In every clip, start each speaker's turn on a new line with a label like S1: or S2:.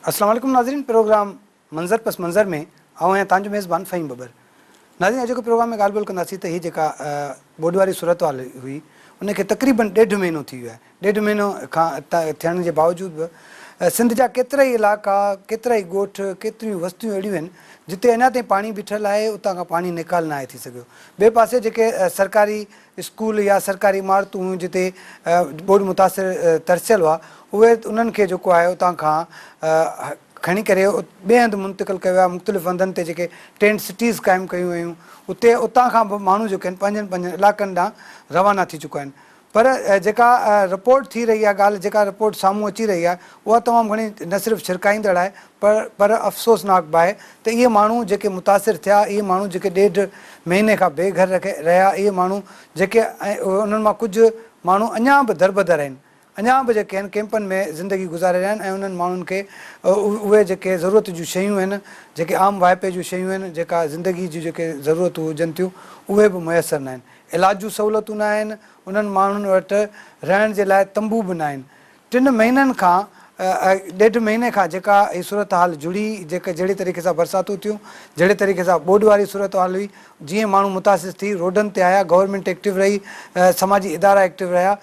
S1: अस्सलाम वालेकुम नाज़रीन, प्रोग्राम मंज़र पस मंज़र में आऊं आहियां तव्हांजो मेज़बान फ़हीम बबर। नाज़रीन, अॼु प्रोग्राम में ॻाल्हि ॿोल कंदासीं त हीअ जेका बोड वारी सूरत हाल हुई उनखे तक़रीबन 1.5 महीनो थी वियो आहे। 1.5 महीनो खां थियण जे बावजूद बि सिंध जा केतिरा ई इलाइक़ा, केतिरा ई ॻोठ, केतिरियूं वस्तियूं अहिड़ियूं आहिनि जिते अञा ताईं पाणी बीठल आहे, उतां खां पाणी निकाल न आहे थी सघियो। ॿिए पासे जेके सरकारी स्कूल या सरकारी इमारतूं हुयूं जिते बोड मुतासिर तरसियल हुआ, उहे उन्हनि खे जेको आहे उतां खां खणी करे ॿिए हंधि मुंतक़िल कयो आहे। मुख़्तलिफ़ हंधनि ते जेके टेंट सिटीज़ क़ाइमु कयूं हुयूं, उते उतां खां बि माण्हू जेके आहिनि पंहिंजनि पंहिंजनि इलाइक़नि ॾांहुं रवाना थी चुका आहिनि। पर जेका रिपोर्ट थी रही आहे, ॻाल्हि जेका रिपोर्ट साम्हूं अची रही आहे, उहा तमामु घणी न सिर्फ़ु छिरकाईंदड़ आहे पर अफ़सोसनाक बि आहे त इहे माण्हू जेके मुतासिर थिया, इहे माण्हू जेके 1.5 महीने खां बेघर रहिया, इहे माण्हू जेके उन्हनि मां कुझु माण्हू अञा बि दरबदर आहिनि, अञा बि जेके आहिनि कैंपनि में ज़िंदगी गुज़ारे रहिया आहिनि ऐं उन्हनि माण्हुनि खे उहे जेके ज़रूरत जूं शयूं आहिनि, जेके आम वाइपे जूं शयूं आहिनि, जेका ज़िंदगी जूं जेके ज़रूरतूं हुजनि थियूं, उहे बि मुयसरु न आहिनि। इलाज जूं सहूलियतूं न आहिनि, उन्हनि माण्हुनि वटि रहण जे लाइ तंबू बि न आहिनि। 3 महीननि खां 1.5 महीने खां जेका हीअ सूरत हाल जुड़ी, जहिड़ी तरीक़े सां बरसातूं थियूं, जहिड़े तरीक़े सां बोड वारी सूरत हाल हुई, जीअं माण्हू मुतासिर थी रोडनि ते आया, गवर्नमेंट एक्टिव रही, समाजी इदारा एक्टिव रहिया,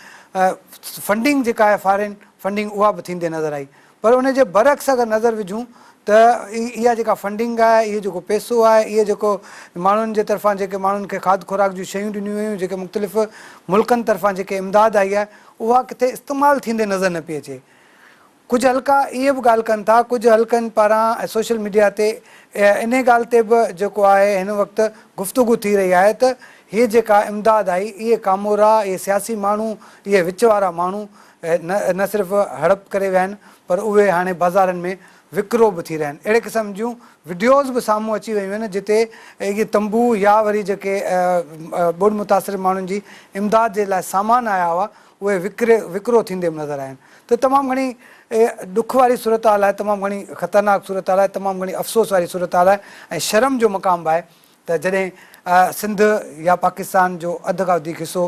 S1: फंडिंग जेका आहे फॉरेन फंडिंग उहा बि थींदे नज़र आई। पर उन जे बरअक्स अगरि नज़र विझूं त इहा जेका फंडिंग आहे, इहो जेको पैसो आहे, इहे जेको माण्हुनि जे तरफ़ां जेके माण्हुनि खे खाद खुराक जूं शयूं ॾिनियूं हुयूं, जेके मुख़्तलिफ़ मुल्कनि तरफ़ां जेके इमदाद आई आहे, उहा किथे इस्तेमालु थींदे नज़र न पई अचे। कुझु हल्का इहे बि ॻाल्हि कनि था, कुझु हल्कनि पारां सोशल मीडिया ते इन ॻाल्हि ते बि जेको आहे हिन वक़्तु गुफ़्तगू थी रही आहे त हीअ जेका इमदाद आई, इहे कामोरा, इहे सियासी माण्हू, इहे विच वारा माण्हू न सिर्फ़ु हड़प करे विया आहिनि, पर उहे हाणे बाज़ारनि में विकिरो बि थी रहिया आहिनि। अहिड़े क़िस्म जूं वीडियोज़ बि साम्हूं अची वियूं आहिनि जिते इहे तंबू या वरी जेके बोड मुतासिर माण्हुनि जी इमदाद जे लाइ सामान आया हुआ, उहे विकिरो थींदे बि नज़र आया आहिनि। त तमामु घणी ॾुख वारी सूरत हाल आहे, तमामु घणी ख़तरनाक सूरत हाल आहे, तमामु घणी अफ़सोस वारी सूरत हाल आहे ऐं शर्म जो मक़ाम बि आहे त जॾहिं सिंध या पाकिस्तान जो अधु खां वधीक हिसो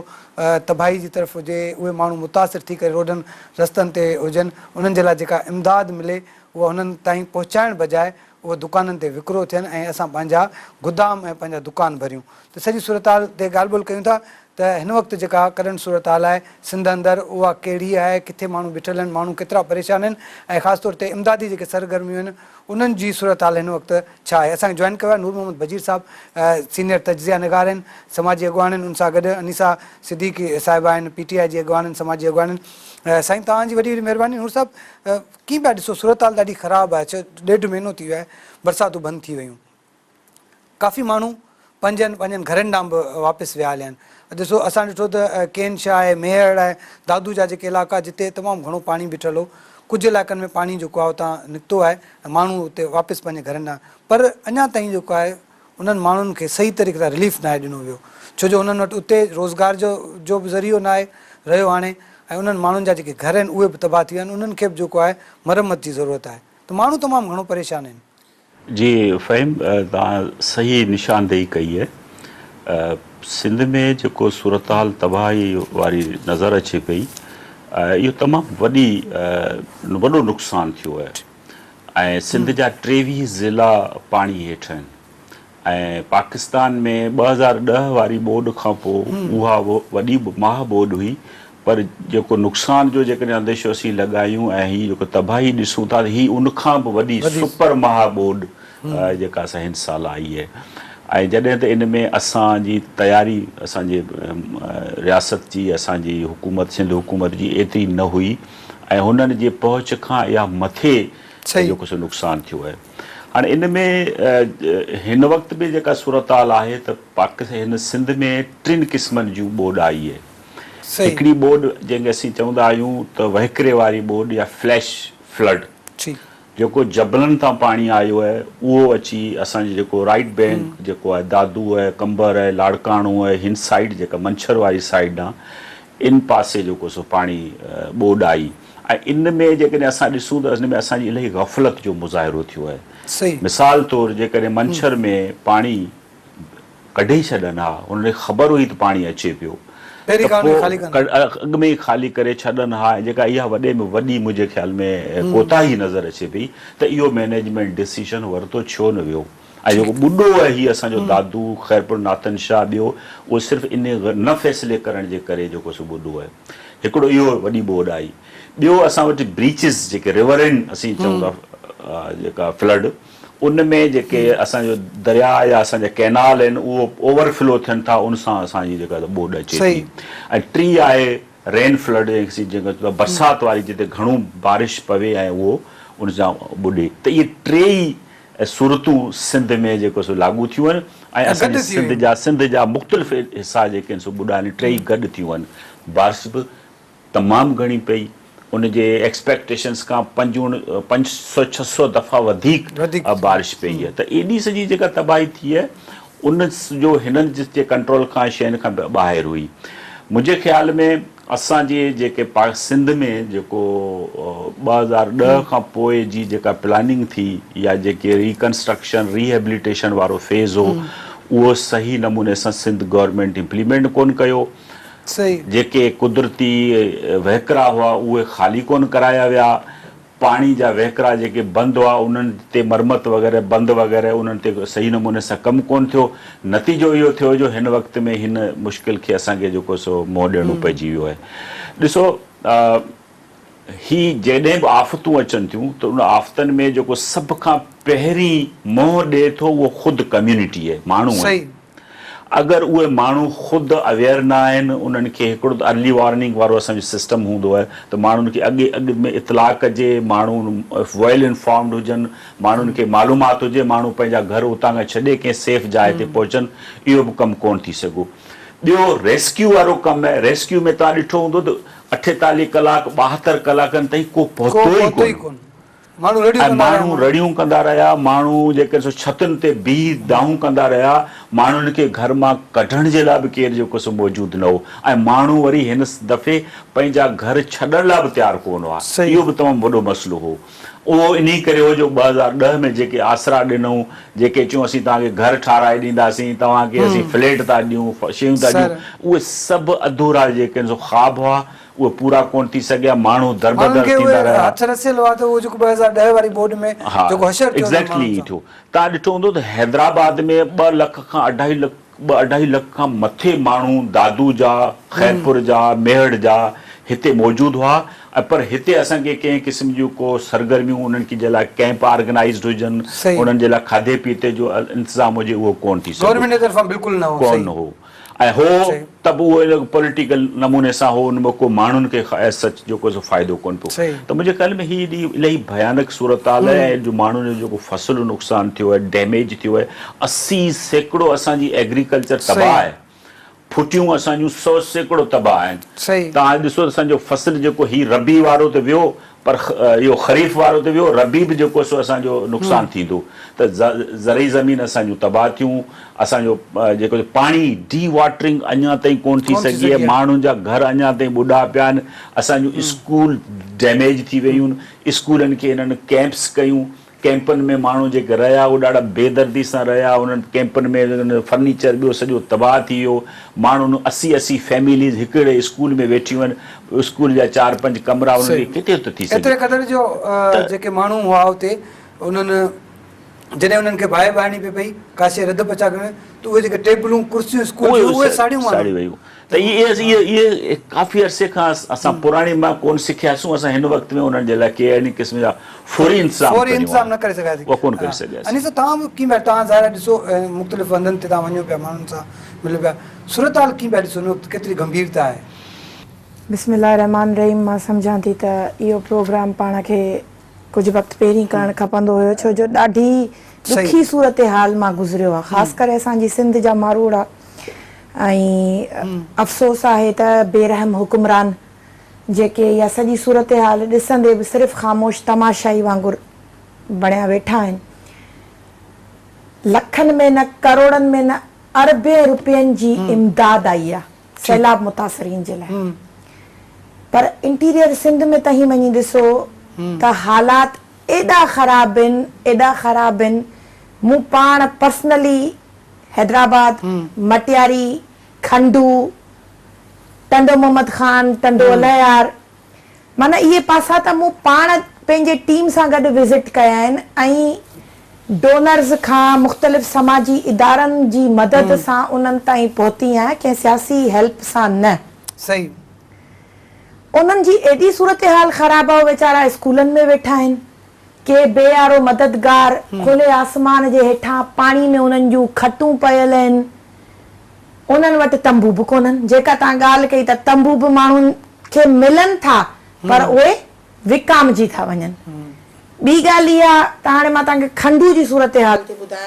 S1: तबाही जी तरफ़ हुजे, उहे माण्हू मुतासिर थी करे रोडनि रस्तनि ते हुजनि, उन्हनि जे लाइ जेका इमदाद मिले उहा उन्हनि ताईं पहुचाइण बजाए उहे दुकाननि ते विकिरो थियनि ऐं असां पंहिंजा गुदाम ऐं पंहिंजा दुकान भरियूं। त सॼी सूरत हाल ते ॻाल्हि ॿोल कयूं था त हिन वक़्तु जेका करंट सूरत हाल आहे सिंध अंदरि, उहा कहिड़ी आहे, किथे माण्हू बीठल आहिनि, माण्हू केतिरा परेशान आहिनि ऐं ख़ासि तौर ते इमदादी जेके सरगर्मियूं आहिनि उन्हनि जी सूरत हाल हिन वक़्तु छा आहे। असांखे जॉइन कयो आहे नूर मोहम्मद बजीर साहिबु, सीनियर तजिज़िया निगार आहिनि, समाजी अॻवान आहिनि। उन सां गॾु अनीसा सिद्दीकी साहिबा आहिनि, PTI जी अॻवान आहिनि, समाजी अॻवान आहिनि। साईं, तव्हांजी वॾी वॾी महिरबानी। नूर साहिबु, कीअं पिया ॾिसो सूरत हाल ॾाढी ख़राबु आहे, 1.5 महीनो थी वियो आहे, बरसातूं बंदि थी वियूं, काफ़ी माण्हू पंहिंजनि घरनि ॾांहुं बि वापसि विया हलिया आहिनि। ॾिसो, असां ॾिठो त केन शाह आहे, मेहर आहे, दादू जा जेके इलाइक़ा जिते तमामु घणो पाणी बीठल हो, कुझु इलाइक़नि में पाणी जेको आहे उतां निकितो आहे ऐं माण्हू उते वापसि पंहिंजे घरनि ॾांहुं, पर अञा ताईं जेको आहे उन्हनि माण्हुनि खे सही तरीक़े सां रिलीफ न आहे ॾिनो वियो, छो जो उन्हनि वटि उते रोज़गार जो बि ज़रियो न आहे रहियो हाणे, ऐं उन्हनि माण्हुनि जा जेके घर आहिनि उहे बि तबाह थी विया आहिनि, उन्हनि खे बि जेको आहे मरम्मत जी ज़रूरत आहे, त माण्हू तमामु घणो परेशान आहिनि।
S2: जी फ़हीम, तव्हां सही निशानदेही कई आहे। सिंध में जेको सूरत हाल तबाही वारी नज़र अचे पई, इहो तमामु वॾो नुक़सानु थियो आहे ऐं सिंध जा 23 ज़िला पाणी हेठि आहिनि ऐं पाकिस्तान में 2010 वारी बोड खां पोइ उहा वॾी महा बोड हुई, पर जेको नुक़सान जो जेकॾहिं अंदेशो असीं लॻायूं ऐं हीअ जेको तबाही ॾिसूं था, हीअ उनखां बि वॾी सुपर महा बोड जेका असां हिन साल आई आहे। ऐं जॾहिं त इन में असांजी तयारी, असांजे रियासत जी, असांजी हुकूमत, सिंध हुकूमत जी एतिरी न हुई ऐं हुननि जे पहुच खां इहा मथे जेको सो नुक़सानु थियो आहे। हाणे इन में हिन वक़्तु बि जेका सूरत हाल आहे त हिन सिंध में 3 क़िस्मनि जूं बोड आई आहे। हिकिड़ी बोड जंहिंखे असीं चवंदा आहियूं त वहिकिरे वारी बोड या फ्लैश फ्लड, जेको जबलनि तां पाणी आयो आहे उहो अची असांजो जेको राइट बैंक जेको आहे, दादू आहे, कंबर आहे, लाड़काणो आहे, हिन साइड जेका मंछर वारी साइड ॾांहुं इन पासे जेको सो पाणी बोड आई ऐं इन में जेकॾहिं असां ॾिसूं त इन में असांजी इलाही ग़फ़लत जो मुज़ाहिरो थियो आहे। मिसाल तौरु जेकॾहिं मंछर में पाणी कढी छॾनि हा, हुनखे ख़बर हुई त पाणी अचे पियो,
S1: पहिरीं खां उनखे ख़ाली कनि।
S2: अॻु में ई ख़ाली करे छॾनि। हा, जेका इहा वॾे में वॾी मुंहिंजे ख़्याल में कोताही नज़र अचे पई त इहो मैनेजमेंट डिसीजन वरितो छो न वियो। ऐं जेको ॿुॾो आहे हीअ असांजो दादू ख़ैरपुर नातन शाह, ॿियो उहो सिर्फ़ु इन न फ़ैसिले करण जे करे जेको सो ॿुॾो आहे। हिकिड़ो इहो वॾी ॿोॾ आई। ॿियो असां वटि ब्रीचिस जेके रिवर आहिनि, असीं चऊं था जेका फ्लड, उन में जेके असांजो दरिया या असांजा कैनाल आहिनि उहो ओवरफ्लो थियनि था, उन सां असांजी जेका ॿोॾ अचे थी। ऐं टी आहे रेन फ्लड, जेका बरसाति वारी जिते घणो बारिश पवे ऐं उहो उन सां ॿुॾे। त इहे टे ई सूरतूं सिंध में जेको सो लागू थियूं आहिनि ऐं असांजे सिंध जा मुख़्तलिफ़ हिसा जेके आहिनि सो ॿुॾा आहिनि, टे ई गॾु थियूं आहिनि। बारिश बि तमामु घणी पई, उनजे एक्सपेक्टेशन्स खां 500-600 दफ़ा वधीक बारिश पई आहे। त एॾी सॼी जेका तबाही थी आहे उन जो हिननि जे कंट्रोल खां शयुनि खां ॿाहिरि हुई। मुंहिंजे ख़्याल में असांजे जेके सिंध में जेको 2010 खां पोइ जी जेका प्लानिंग थी या जेके रिकंस्ट्रक्शन रिहेबिलिटेशन वारो फेज़ हो, उहो सही नमूने सां सिंध गवर्नमेंट इम्प्लीमेंट कोन कयो। जेके कुदरती वहकरा हुआ उहे ख़ाली कोन कराया विया। पाणी जा वहकरा जेके बंदि हुआ उन्हनि ते मरमत वग़ैरह बंदि वग़ैरह उन्हनि ते सही नमूने सां कमु कोन थियो। नतीजो इहो थियो जो हिन वक़्त में हिन मुश्किल खे असांखे जेको सो मुंहुं ॾियणो पइजी वियो आहे। ॾिसो, ही जॾहिं बि आफ़तूं अचनि थियूं त उन आफ़तनि में जेको सभ खां पहिरीं मुंहुं ॾिए थो उहो ख़ुदि कम्यूनिटी आहे, माण्हू आहे। अगरि उहे माण्हू ख़ुदि अवेयर न आहिनि, उन्हनि खे हिकिड़ो त अर्ली वार्निंग वारो असांजो सिस्टम हूंदो आहे त माण्हुनि खे अॻु में इतलाह कजे, माण्हू वेल इंफॉर्म्ड हुजनि, माण्हुनि खे मालूमात हुजे, माण्हू पंहिंजा घर उतां खां छॾे कंहिं सेफ जाइ ते पहुचनि। इहो बि कमु कोन थी सघो। ॿियो रेस्क्यू वारो कमु आहे। रेस्क्यू में तव्हां ॾिठो हूंदो त 48 कलाक 72 कलाकनि ताईं को पहुतो ई कोन। माण्हू रड़ियूं कंदा रहिया, माण्हू जेके सो छतुनि ते बीह दाहूं कंदा रहिया, माण्हुनि खे घर मां कढण जे लाइ बि केरु जेको सो मौजूदु न हो। ऐं माण्हू वरी हिन दफ़े पंहिंजा घर छॾण लाइ बि तयारु कोन हुआ। इहो बि तमामु वॾो मसइलो हो। उहो इन करे हो जो 2010 में जेके आसरा ॾिनऊं, जेके चयूं असीं तव्हांखे घर ठाराए ॾींदासीं, तव्हांखे असीं फ्लैट था ॾियूं, शयूं था ॾियूं, उहे सभु अधूरा जेके आहिनि सो ख़्वाब हुआ, उहे पूरा कोन थी सघिया। माण्हू दरबदर थींदा रहिया। एग्ज़ैक्टली थियो। तव्हां ॾिठो हूंदो त हैदराबाद में 2 लख खां 2.5 लख खां मथे माण्हू दादू जा, ख़ैरपुर जा, मेहड़ जा हिते मौजूदु हुआ। पर हिते असांखे कंहिं क़िस्म जूं को सरगर्मियूं उन्हनि जे लाइ कैंप ऑर्गेनाइज़ड हुजनि, उन्हनि जे लाइ खाधे पीते जो इंतज़ाम हुजे, उहो कोन थी सघियो, कोन हो। ऐं हो त बि उहो पॉलिटिकल नमूने सां हो, उन को माण्हुनि खे सच जेको सो फ़ाइदो कोन पियो। त मुंहिंजे ख़्याल में हीअ एॾी इलाही भयानक सूरत हाल आहे। जो माण्हुनि जो जेको फसल नुक़सानु थियो आहे, डैमेज थियो आहे, 80% असांजी एग्रीकल्चर तबाह आहे। फुटियूं असांजूं 100% तबाह आहिनि। तव्हां ॾिसो असांजो फसल जेको ही रबी वारो त वियो, पर इहो ख़रीफ़ वारो त वियो, रबी बि जेको सो असांजो नुक़सानु थींदो। त ज़रई ज़मीन असांजूं तबाह थियूं। असांजो जेको पाणी डी वाटरिंग अञा ताईं कोन थी सघी आहे। माण्हुनि जा घर अञा ताईं ॿुॾा पिया आहिनि। असांजूं स्कूल डैमेज थी वियूं आहिनि। स्कूलनि खे हिननि कैंप्स कयूं, कैंपनि में माण्हू जेके रहिया उहे ॾाढा बेदर्दी सां रहिया। उन्हनि कैंपनि में फर्नीचर ॿियो सॼो तबाह थी वियो। माण्हुनि 80 फैमिलीज़ हिकिड़े स्कूल में वेठियूं आहिनि। स्कूल जा 4-5 कमरा उन्हनि खे किथे थो थी सघे।
S1: एतिरे क़दुरु जो जेके माण्हू हुआ हुते, उन्हनि जॾहिं उन्हनि खे बाहि बाहिणी पई पई काशे रध पचा करण, त उहे जेके टेबलूं कुर्सियूं स्कूल उहे साड़ियूं वयूं।
S2: त इहे काफ़ी अरसे खां असां पुराणी मां कोन सिखियासीं। असां हिन वक़्त में उन्हनि जे लाइ के अहिड़ी क़िस्म जा फौरी इंतज़ाम
S1: न करे सघियासीं,
S2: उहो कोन करे सघियासीं।
S1: अनीस तव्हां बि कीअं पिया, तव्हां ज़ाहिर ॾिसो मुख़्तलिफ़ हंधनि ते तव्हां वञो पिया, माण्हुनि सां मिलो पिया, सूरत हाल कीअं पिया ॾिसो, केतिरी गंभीरता आहे?
S3: बिस्मिल्लाह रहमान रहीम। मां सम्झां थी त इहो प्रोग्राम पाण खे कुझु वक़्तु पहिरीं करणु खपंदो हुयो, छो जो ॾाढी ॾुखी सूरत हाल मां गुज़रियो आहे, ख़ासि करे असांजी सिंध जा मारोड़। ऐं अफ़सोस आहे त बेरहम हुकुमरान जेके इहा सॼी सूरत हाल ॾिसंदे बि सिर्फ़ु ख़ामोश तमाशाई वांगुरु बणिया वेठा आहिनि। लखनि में न करोड़नि में न अरबे रुपयनि जी इमदाद आई आहे सैलाब मुतासिरीन जे लाइ। पर इंटीरियर सिंध में तव्हीं वञी ॾिसो त हालात एॾा ख़राब आहिनि। मूं पाण पर्सनली हैदराबाद, मटियारी, खंडू टंडो मोहम्मद खान, टंडो अलयार, माना इहे पासा त मूं पाण पंहिंजे टीम सां गॾु विज़िट कया आहिनि ऐं डोनर्स खां मुख़्तलिफ़ समाजी इदारनि जी मदद सां उन्हनि ताईं पहुती आहियां, कंहिं सियासी हेल्प सां न।
S1: सही।
S3: उन्हनि जी एॾी सूरत हाल ख़राबु आहे, वीचारा स्कूलनि में वेठा आहिनि, के बेयारो मददगार खुले आसमान जे हेठां पाणी में उन्हनि जूं खटूं पयल आहिनि, उन्हनि वटि तंबू बि कोन्हनि। जेका तव्हां ॻाल्हि कई त तंबू बि माण्हुनि खे मिलनि था पर उहे विकामजी था वञनि। ॿी ॻाल्हि इहा त हाणे मां तव्हांखे खंडू जी सूरत हाल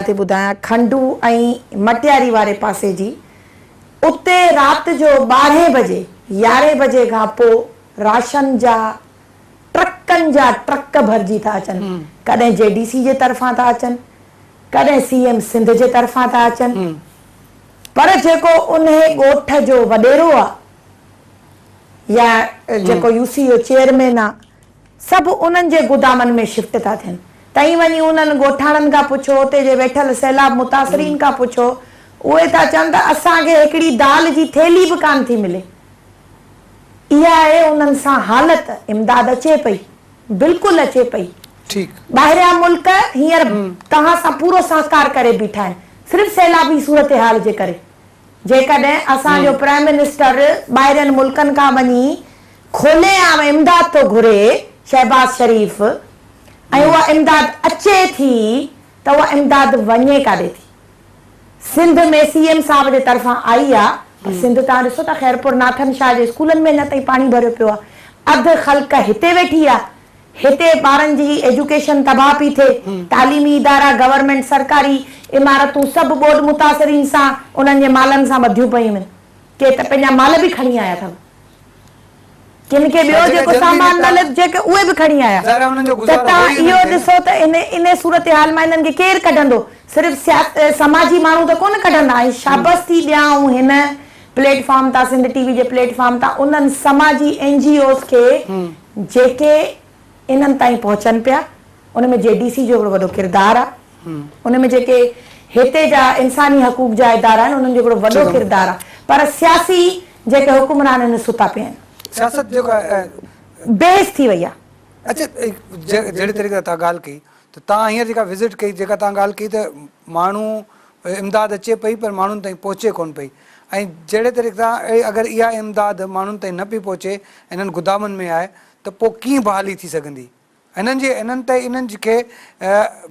S3: थी ॿुधायां, खंडू ऐं मटियारी वारे पासे जी। उते राति जो 12 बजे 11 बजे खां पोइ राशन जा ट्रकनि जा ट्रक भरिजी था अचनि, कॾहिं JDC जे तरफ़ां था अचनि, कॾहिं CM सिंध जे तरफ़ां था अचनि, पर जेको उन ॻोठ जो वॾेरो आहे या जेको UC जो चेयरमैन आहे, सभु उन्हनि जे गुदामनि में शिफ्ट था थियनि। तई वञी उन्हनि ॻोठाणनि खां पुछो, उते जे वेठल सैलाब मुतासिरीन खां पुछो, उहे था चवनि त असांखे हिकिड़ी दाल जी थैली बि कान थी मिले। इहा आहे उन्हनि सां हालत। इमदाद अचे पई, बिल्कुलु अचे पई।
S1: ठीकु।
S3: ॿाहिरियां मुल्क हींअर तव्हां सां पूरो सहकार करे बीठा आहिनि, सिर्फ़ु सैलाबी सूरत हाल जे करे। जेकॾहिं असांजो प्राइम मिनिस्टर ॿाहिरियनि मुल्कनि खां वञी खुलेआम इमदाद थो घुरे, शहबाज शरीफ़, ऐं उहा इमदाद अचे थी त उहा इमदाद वञे काॾे थी। सिंध में CM साहब जे तरफ़ां आई आहे, सिंध तव्हां ॾिसो था ख़ैरपुर नाथन शाह जे स्कूलनि में न ताईं पाणी भरियो पियो आहे। अधु ख़ल्क हिते वेठी आहे, हिते ॿारनि जी एजुकेशन तबाह पई थिए, तालीमी इदारा गवर्नमेंट सरकारी इमारतूं सभु बोर्ड मुतासिरीन सां उन्हनि जे मालनि सां ॿधियूं पयूं आहिनि। के त पंहिंजा माल बि खणी आया अथव, किन खे ॿियो जेको सामान मतलब जेके उहे बि खणी आया। त तव्हां इहो ॾिसो त इन सूरत हाल मां इन्हनि खे केरु कढंदो? सिर्फ़ु समाजी माण्हू त कोन कढंदा। ऐं शाबस थी ॾियां हिन प्लेटफॉर्म तां, सिंध TV जे प्लेटफॉर्म तां, उन्हनि समाजी NGOs खे जेके इन्हनि ताईं पहुचनि पिया, उनमें JDC जो वॾो किरदारु आहे, उनमें जेके हिते जा इंसानी हक़ूक़ जा इदारा आहिनि उन्हनि जो हिकिड़ो वॾो किरदारु आहे। पर सियासी जेके हुकुमरान आहिनि सुता पिया आहिनि,
S1: सियासत जेको
S3: बेस थी वई आहे।
S1: अच्छा, जहिड़े तरीक़े सां तव्हां ॻाल्हि कई त तव्हां हींअर जेका विज़िट कई, जेका तव्हां ॻाल्हि कई त माण्हू इमदाद अचे पई पर माण्हुनि ताईं पहुचे कोन पई, ऐं जहिड़े तरीक़े सां अगरि इहा इमदाद माण्हुनि ताईं न पई पहुचे, इन्हनि गुदामनि में आहे, त पोइ कीअं बहाली थी सघंदी? इन्हनि खे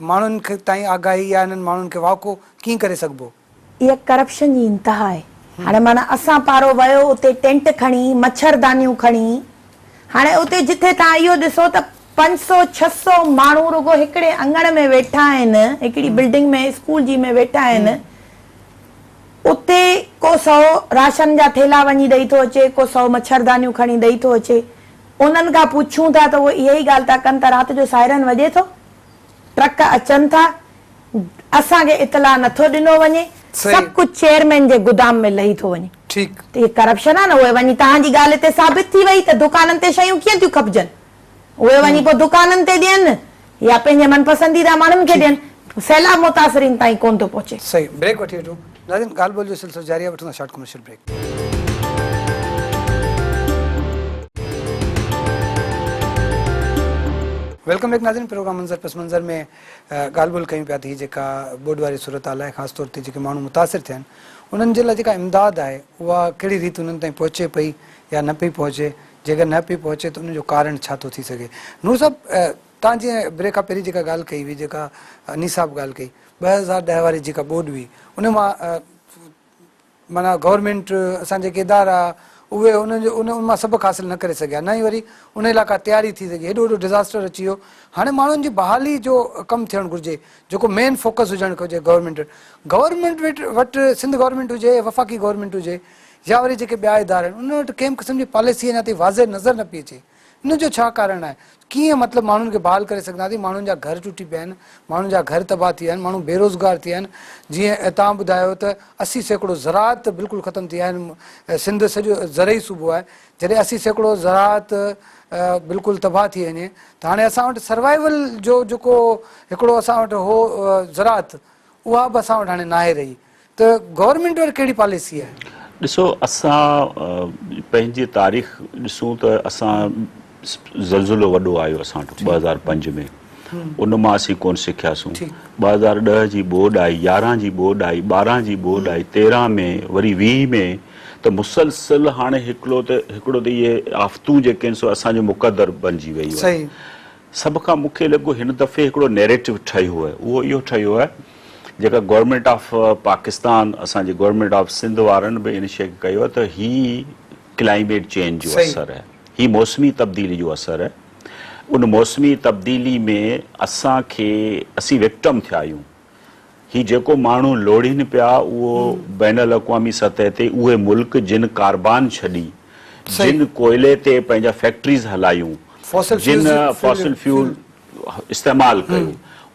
S1: माण्हुनि खे ताईं आगाही या इन्हनि माण्हुनि खे वाक़ो कीअं करे सघिबो?
S3: इहा करप्शन जी इंतिहा आहे। हाणे माना असां पारो वियो उते टेंट खणी, मच्छरदानियूं खणी, हाणे उते जिथे तव्हां इहो ॾिसो त 500-600 माण्हू रुगो हिकिड़े अंगण में वेठा आहिनि, हिकिड़ी बिल्डिंग में स्कूल जी में वेठा आहिनि। उते को 100 राशन जा थेला वञी ॾेई थो अचे, को 100 मच्छरदानियूं खणी ॾेई थो अचे। उन्हनि खां पुछूं था त उहे इहा ई ॻाल्हि था कनि त राति जो सायरन वॼे थो, ट्रक अचनि था, असांखे इतला नथो ॾिनो वञे, सभु कुझु चेयरमैन जे गुदाम में लही थो वञे।
S1: ठीकु।
S3: त इहे करप्शन आहे न। उहे वञी तव्हांजी ॻाल्हि हिते साबित थी वई त दुकाननि ते शयूं कीअं थियूं खपजनि, उहे वञी पोइ दुकाननि ते ॾियनि या पंहिंजे मनपसंदीदा माण्हुनि खे ॾियनि, सैलाब मुतासिरीन ताईं कोन थो पहुचे।
S1: सही। ब्रेक वठी वठूं। नाज़रीन, ॻाल्हि ॿोल जो सिलसिलो जारी आहे, वठूं था short commercial break. Welcome back नाज़रीन। प्रोग्राम मंज़र पस मंज़र में ॻाल्हि ॿोल कयूं पिया थी जेका बोर्ड वारी सूरत हाल आहे, ख़ासि तौर ते जेके माण्हू मुतासिर थिया आहिनि उन्हनि जे लाइ जेका इमदाद आहे उहा कहिड़ी रीति उन्हनि ताईं पहुचे पई या न पई पहुचे, जेकर न पई पहुचे त उनजो कारण छा थो थी सघे। नूर साहब, तव्हां जीअं ब्रेक खां पहिरीं जेका ॻाल्हि कई हुई, जेका अनी साहब ॻाल्हि कई, 2010 वारी जेका बोर्ड हुई उन मां माना गवर्नमेंट असां जेके इदारा उहे उन मां सबक़ु हासिलु न करे सघिया, न ई वरी उन इलाइक़ा तयारी थी सघी, हेॾो वॾो डिज़ास्टर अची वियो। हाणे माण्हुनि जी बहाली जो कमु थियणु घुरिजे, जेको मेन फोकस हुजणु घुरिजे गवर्नमेंट वटि, सिंध गवर्नमेंट हुजे, वफ़ाक़ी गवर्नमेंट हुजे या वरी जेके ॿिया इदारा आहिनि, उन वटि कंहिं क़िस्म जी पॉलिसी अञा ताईं वाज़े नज़र न पई अचे। इन जो छा कारण आहे? कीअं मतिलबु माण्हुनि खे बहाल करे सघंदासीं? माण्हुनि जा घर टुटी पिया आहिनि, माण्हुनि जा घर तबाह थी विया आहिनि, माण्हू बेरोज़गार थी विया आहिनि। जीअं तव्हां ॿुधायो त 80% ज़राअत बिल्कुलु ख़तमु थी विया आहिनि। सिंध सॼो ज़रई सूबो आहे, जॾहिं 80% ज़राअत बिल्कुलु तबाह थी वञे त हाणे असां वटि सर्वाइवल जो जेको हिकिड़ो असां वटि हो ज़राअत, उहा बि असां वटि हाणे नाहे रही। त गवर्नमेंट वटि कहिड़ी पॉलिसी आहे?
S2: ॾिसो असां पंहिंजी तारीख़ ॾिसूं त असां ज़लज़लो वॾो आयो असां वटि 2005 में, उन मां असीं कोन सिखियासीं। 2010 जी ॿोॾि आई, 11 जी ॿोॾि आई, 12 जी ॿोॾि आई, 13 में वरी 20 में, त मुसलसल हाणे हिकिड़ो त इहे आफ़तूं जेके आहिनि सो असांजो मुक़दर बणिजी वई आहे। सभ खां मूंखे लॻो हिन दफ़े हिकिड़ो नैरेटिव ठहियो आहे, उहो इहो ठहियो आहे जेका गवर्नमेंट ऑफ पाकिस्तान, असांजे गवर्नमेंट ऑफ सिंध वारनि बि इन शइ कयो आहे त ही क्लाइमेट चेंज जो असरु आहे, ही मौसमी तब्दीली जो असरु आहे। उन मौसमी तब्दीली में असीं विक्टम थिया आहियूं। ही जेको माण्हू लोड़ीनि पिया उहो बैनुल अक़वामी सतह ते उहे मुल्क जिन कार्बान छॾी, जिन कोयले ते पंहिंजा फैक्ट्रीज़ हलायूं, जिन फॉसिल फ्यूल इस्तेमालु कयो,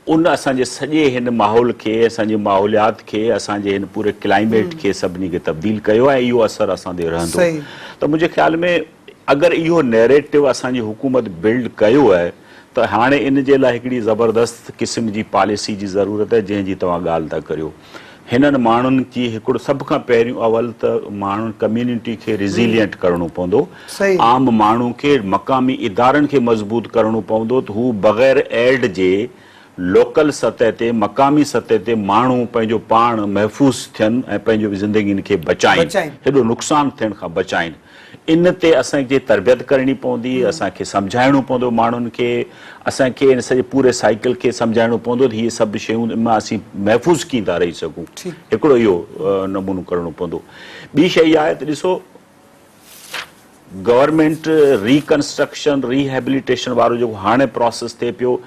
S2: उन असांजे सॼे हिन माहौल खे, असांजे माहौलियात खे, असांजे हिन पूरे क्लाइमेट खे सभिनी खे तब्दील कयो आहे। इहो असरु असां ते रहंदो। त मुंहिंजे ख़्याल में अगरि इहो नैरेटिव असांजी हुकूमत बिल्ड कयो आहे त हाणे इन जे लाइ हिकिड़ी ज़बरदस्त क़िस्म जी पॉलिसी जी ज़रूरत आहे जंहिंजी तव्हां ॻाल्हि था करियो। हिननि माण्हुनि जी हिकिड़ो सभ खां पहिरियों अवल त माण्हुनि कम्यूनिटी खे रिज़िलियंट करणो पवंदो, आम माण्हू खे, मक़ामी इदारनि खे मज़बूत करणो पवंदो त हू बग़ैर एड जे लोकल सतह ते, मक़ामी सतह ते माण्हू पंहिंजो पाण महफ़ूज़ थियनि ऐं पंहिंजो ज़िंदगियुनि खे बचाइनि, हेॾो नुक़सानु थियण खां बचाइनि। इन ते असांखे तरबियत करणी पवंदी, असांखे सम्झाइणो पवंदो माण्हुनि खे, असांखे इन सॼे पूरे साइकिल खे सम्झाइणो पवंदो त इहे सभु शयूं मां असीं महफ़ूज़ कीअं था रही सघूं। हिकिड़ो इहो नमूनो करणो पवंदो। ॿी शइ इहा आहे त ॾिसो, गवर्नमेंट रिकंस्ट्रक्शन, रिहेबिलिटेशन वारो जेको हाणे प्रोसेस थिए पियो,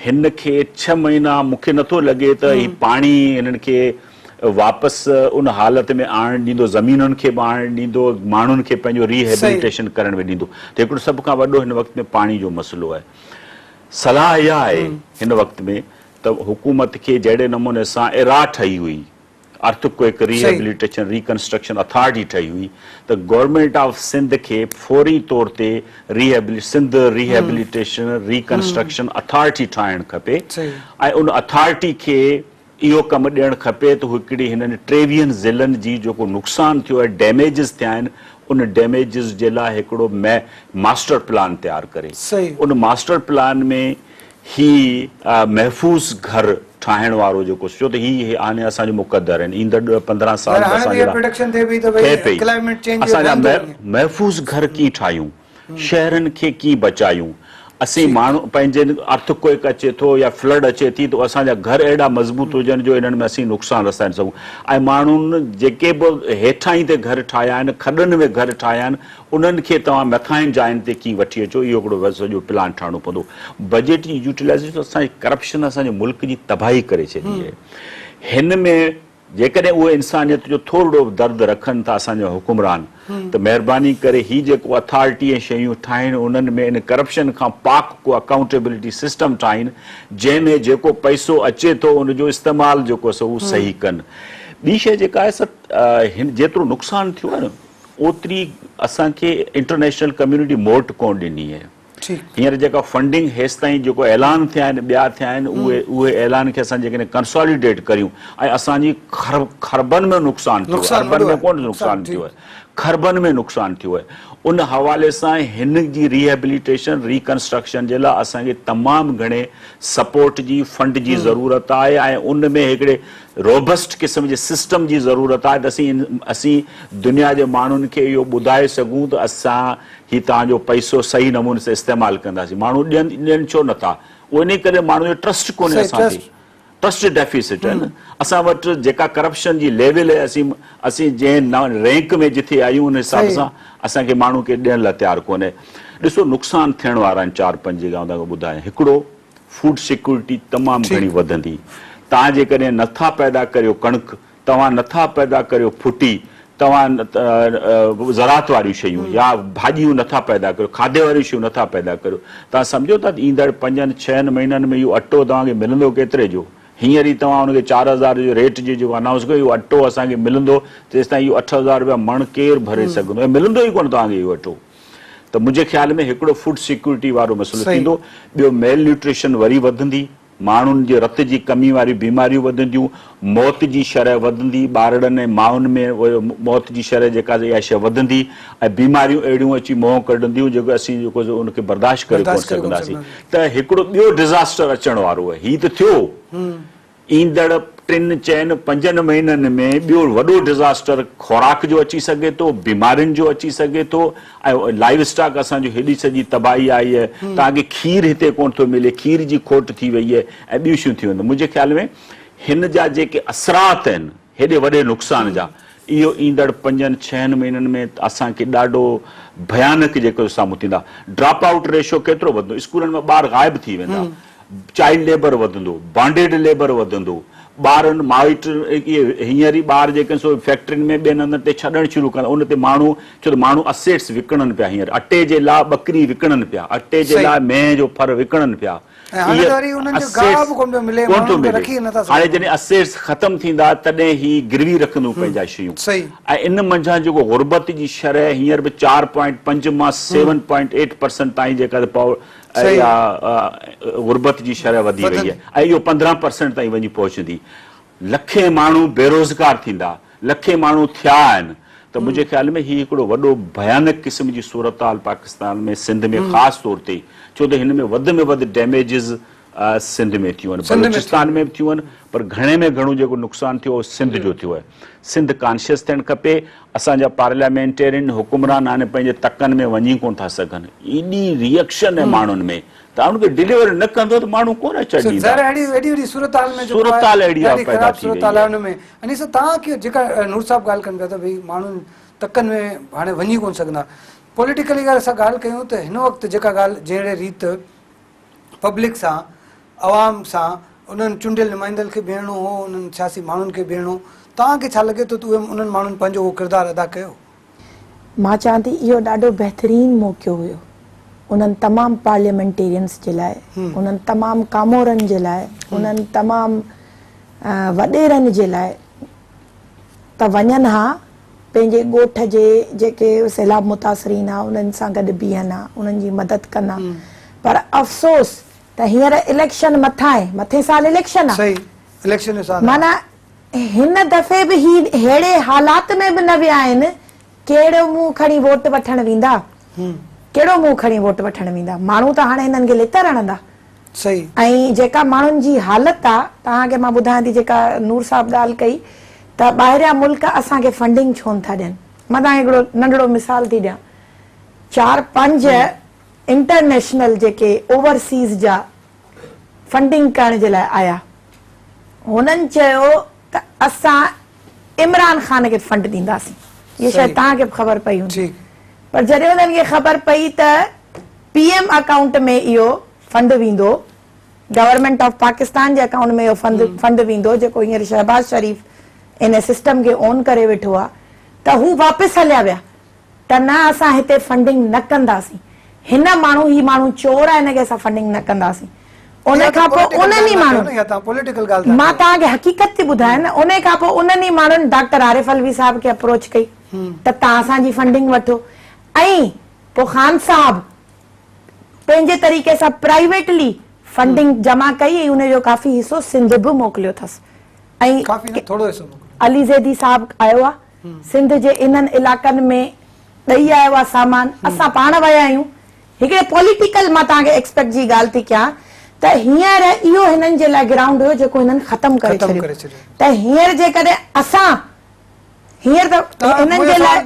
S2: हिन खे 6 महीना मूंखे नथो लॻे त ही पाणी हिननि खे वापसि उन हालत में आणणु ॾींदो, ज़मीनुनि खे बि आणणु ॾींदो, माण्हुनि खे पंहिंजो रिहेबिलिटेशन करण में ॾींदो। त हिकिड़ो सभ खां वॾो हिन वक़्त में पाणी जो मसइलो आहे। सलाह इहा आहे हिन वक़्त में त हुकूमत खे जहिड़े नमूने सां इरा ठही हुई, अर्थक्वेक रिहेबिलिटेशन रिकंस्ट्रक्शन अथॉरिटी ठही हुई, त गवर्नमेंट ऑफ सिंध खे फौरी तौर ते सिंध रिहेबिलिटेशन रिकंस्ट्रक्शन अथॉरिटी ठाहिणु खपे ऐं उन अथॉरिटी खे इहो कमु ॾियणु खपे त हिकिड़ी हिननि 23 ज़िलनि जी जेको नुक़सानु थियो आहे, डैमेजिस थिया आहिनि, उन डैमेजिस जे लाइ हिकिड़ो मास्टर प्लान तयारु करे। उन मास्टर प्लान में ही महफ़ूज़ घर ठाहिण वारो जेको, छो त ही हाणे असांजो मुक़दर आहिनि, ईंदड़ 15 साल असांजा महफ़ूज़ घर कीअं ठाहियूं, शहरनि खे कीअं बचायूं। असीं माण्हू पंहिंजे अर्थक्वेक अचे थो या फ्लड अचे थी त असांजा घर अहिड़ा मज़बूत हुजनि जो इन्हनि में असीं नुक़सानु रसाए सघूं। ऐं माण्हुनि जेके बि हेठां ई ते घर ठाहिया आहिनि, खॾनि में घर ठाहिया आहिनि, उन्हनि खे तव्हां मथां जाइनि ते कीअं वठी अचो, इहो हिकिड़ो सॼो प्लान ठाहिणो पवंदो। बजट जी यूटिलाइज़ेशन, असांजी करप्शन असांजे मुल्क जी तबाही करे छॾी आहे। हिन में जेकॾहिं उहे इंसानियत जो थोरो दर्द रखनि था असांजा हुकुमरान, त महिरबानी करे ही जेको अथॉरिटी ऐं शयूं ठाहिनि, उन्हनि में इन करप्शन खां पाक को अकाउंटेबिलिटी सिस्टम ठाहिनि, जंहिंमें जेको पैसो अचे थो उनजो इस्तेमालु जेको आहे उहो सही कनि। ॿी शइ जेका आहे, हिन जेतिरो नुक़सानु थियो आहे न, ओतिरी असांखे इंटरनेशनल कम्यूनिटी मोट कोन ॾिनी आहे। हींअर जेका फंडिंग हेसि ताईं जेको ऐलान थिया आहिनि, ॿिया थिया आहिनि, उहे ऐलान खे असां जेकॾहिं कंसोलिडेट करियूं ऐं असांजी खरबनि में नुक़सानु थियो आहे, अरबनि में कोन नुक़सानु थियो आहे, खरबनि में नुक़सानु थियो आहे। उन हवाले सां हिन जी रिहेबिलिटेशन रिकंस्ट्रक्शन जे लाइ असांखे तमामु घणे सपोर्ट जी, फंड जी ज़रूरत आहे ऐं उन में हिकिड़े रोबस्ट क़िस्म जे सिस्टम जी ज़रूरत आहे त असीं दुनिया जे माण्हुनि खे इहो ॿुधाए सघूं त असां ही तव्हांजो पैसो सही नमूने सां इस्तेमालु कंदासीं। माण्हू ॾियनि छो नथा, उहो इन करे माण्हू जो ट्रस्ट कोन्हे असांखे, ट्रस्ट डेफिसिट आहे न। असां वटि जेका करप्शन जी लेवल आहे, असीं जंहिं रैंक में जिथे आहियूं उन हिसाब सां असांखे माण्हू खे ॾियण लाइ तयारु कोन्हे। ॾिसो, नुक़सानु थियण वारा आहिनि 4-5 ॻाल्हियूं तव्हांखे ॿुधायां। हिकिड़ो, फूड सिक्योरिटी तमामु घणी वधंदी। तव्हां जेकॾहिं नथा पैदा करियो कणिक, तव्हां नथा पैदा करियो फुटी, तव्हां ज़रात वारियूं शयूं या भाॼियूं नथा पैदा करियो, खाधे वारियूं शयूं नथा पैदा करियो, तव्हां सम्झो था ईंदड़ 5-6 महीननि में इहो अटो तव्हांखे मिलंदो केतिरे जो? हींअर ई तव्हां हुनखे 4000 जो रेट जे जेको अनाउंस कयो, इहो अटो असांखे मिलंदो तेसि ताईं इहो 8000 रुपया मण केरु भरे सघंदो, ऐं मिलंदो ई कोन तव्हांखे इहो अटो। त मुंहिंजे ख़्याल में हिकिड़ो फूड सिक्योरिटी वारो मसइलो थींदो। ॿियो, मेल न्यूट्रिशन वरी वधंदी। माण्हुनि जे रत जी कमी वारी बीमारियूं वधंदियूं, मौत जी शरह वधंदी, ॿारनि ऐं माउनि में मौत जी शरह जेका इहा शइ वधंदी ऐं बीमारियूं अहिड़ियूं अची मुंहुं कढंदियूं जेको असीं उनखे बर्दाश्त करे कोन सघंदासीं। त हिकिड़ो ॿियो डिज़ास्टर अचण वारो आहे। हीउ त थियो, ईंदड़ 3-4-5 महीननि में ॿियो वॾो डिज़ास्टर खुराक जो अची सघे थो, बीमारियुनि जो अची सघे थो, ऐं लाइव स्टॉक असांजो हेॾी सॼी तबाही आई आहे। तव्हांखे खीर हिते कोन थो मिले, खीर जी खोट थी वई आहे ऐं ॿियूं शयूं थी वेंदियूं। मुंहिंजे ख़्याल में हिन जा जेके असरात आहिनि हेॾे वॾे नुक़सान जा, इहो ईंदड़ 5-6 महीननि में असांखे ॾाढो भयानक जेको साम्हूं थींदा। ड्रॉप आउट रेशो केतिरो वधंदो, स्कूलनि में ॿार ग़ाइब थी वेंदा, चाइल्ड लेबर वधंदो, बॉन्डेड लेबर वधंदो, ॿारनि माइट इहे हींअर ई ॿार जेके सो फैक्ट्रियुनि में ॿियनि हंधनि ते छॾणु शुरू कंदा, उन ते माण्हू छो त माण्हू असेट्स विकिणनि पिया, हींअर अटे जे लाइ ॿकरी विकिणनि पिया, अटे जे लाइ मेंह जो फर विकिणनि पिया। हाणे जॾहिं असेट्स ख़तम थींदा तॾहिं ही गिरवी रखंदियूं पंहिंजा शयूं। ऐं इन मंझां जेको गुरबत जी शरह हींअर बि 4.5 मां 7.8% ताईं जेका गुरबत जी शरह वधी वई आहे ऐं इहो 15% ताईं वञी पहुचंदी। लखे माण्हू बेरोज़गार थींदा, लखे माण्हू थिया आहिनि। त मुंहिंजे ख़्याल में हीउ हिकिड़ो वॾो भयानक क़िस्म जी सूरत हाल पाकिस्तान में, सिंध में ख़ासि तौर ते, छो त हिन में वधि डैमेजिस सिंध में थियूं आहिनि, बलूचिस्तान में बि थियूं आहिनि, पर घणे में घणो जेको नुक़सानु थियो उहो सिंध जो थियो आहे। सिंध कॉन्शियस थियणु खपे। असांजा पार्लियामेंटेरियन हुकुमरान हाणे पंहिंजे तकनि में वञी कोन था सघनि, एॾी रिएक्शन आहे माण्हुनि में, तव्हां उनखे डिलीवर न कंदो त माण्हू कोन चढ़ींदा।
S1: नूर साहब ॻाल्हि कनि पिया त भई माण्हुनि तकनि में हाणे वञी कोन सघंदा। पॉलिटिकली अगरि असां ॻाल्हि कयूं त हिन वक़्तु जेका ॻाल्हि जहिड़े रीति पब्लिक सां, आवाम सां, उन्हनि चूंडियल नुमाइंदनि खे बीहणो हो, उन्हनि सियासी माण्हुनि खे बीहणो, तव्हांखे छा लॻे थो त उहे उन्हनि माण्हुनि पंहिंजो उहो किरदारु अदा कयो?
S3: मां चवां थी इहो ॾाढो बहितरीनु मौक़ो हुयो उन्हनि तमामु पार्लियामेंटेरियंस जे लाइ, उन्हनि तमामु कामोरनि जे लाइ, उन्हनि तमामु वॾेरनि जे लाइ त वञनि हा, पंहिंजे ॻोठ जे जेके सैलाब मुतासिरीन आहे उन्हनि सां गॾु बीहनि हा, उन्हनि जी मदद कनि हा। पर अफ़सोस त हींअर इलेक्शन मथां आहे, मथे साल इलेक्शन आहे, माना हिन दफ़े बि ही अहिड़े हालात में बि न विया आहिनि। कहिड़ो मुंहुं खणी वोट वठणु वेंदा, कहिड़ो मुंहुं खणी वोट वठणु वेंदा? माण्हू त हाणे हिननि खे लितर हणंदा। ऐं जेका माण्हुनि जी हालत आहे, तव्हांखे मां ॿुधायां थी, जेका नूर साहब ॻाल्हि कई त ॿाहिरियां मुल्क असांखे फंडिंग छो नथा ॾियनि। मां तव्हांखे हिकिड़ो नंढड़ो मिसाल थी ॾियां। 4-5 इंटरनेशनल जेके ओवरसीज़ जा फंडिंग करण जे लाइ आया, हुननि चयो त असां इमरान ख़ान खे फंड ॾींदासीं। इहा शइ तव्हांखे बि ख़बर पई हूंदी। पर जॾहिं हुननि खे ख़बर पई त PM अकाउंट में इहो फंड वेंदो, government of Pakistan J account में इहो फंड वेंदो, जेको हींअर शहबाज शरीफ़ इन सिस्टम खे ऑन करे वेठो आहे, त हू वापसि हलिया विया त न असां हिते फंडिंग न कंदासीं। हिन माण्हू, ही माण्हू चोर आहे, हिनखे असां फंडिंग न कंदासीं। उन खां पोइ उन्हनि ई माण्हू, मां तव्हांखे हक़ीक़त थी ॿुधायां न, उन खां पोइ उन्हनि ई माण्हुनि डॉक्टर आरिफ अलवी साहब खे अप्रोच कई त तव्हां असांजी फंडिंग वठो। ऐं पोइ ख़ान साहब पंहिंजे तरीक़े सां प्राइवेटली फंडिंग जमा कई ऐं उनजो काफ़ी हिसो सिंध बि मोकिलियो अथसि। ऐं अली ज़ैदी साहब आयो आहे, सिंध जे इन्हनि इलाक़नि में ॾेई आयो आहे सामान। असां पाण विया आहियूं। हिकिड़े पॉलिटिकल, मां तव्हांखे एक्सपेक्ट जी ॻाल्हि थी कयां त हींअर इहो हिननि जे लाइ ग्राउंड हुयो जेको हिननि ख़तम करे छॾियो। त हींअर जेकॾहिं असां हींअर त हिननि जे लाइ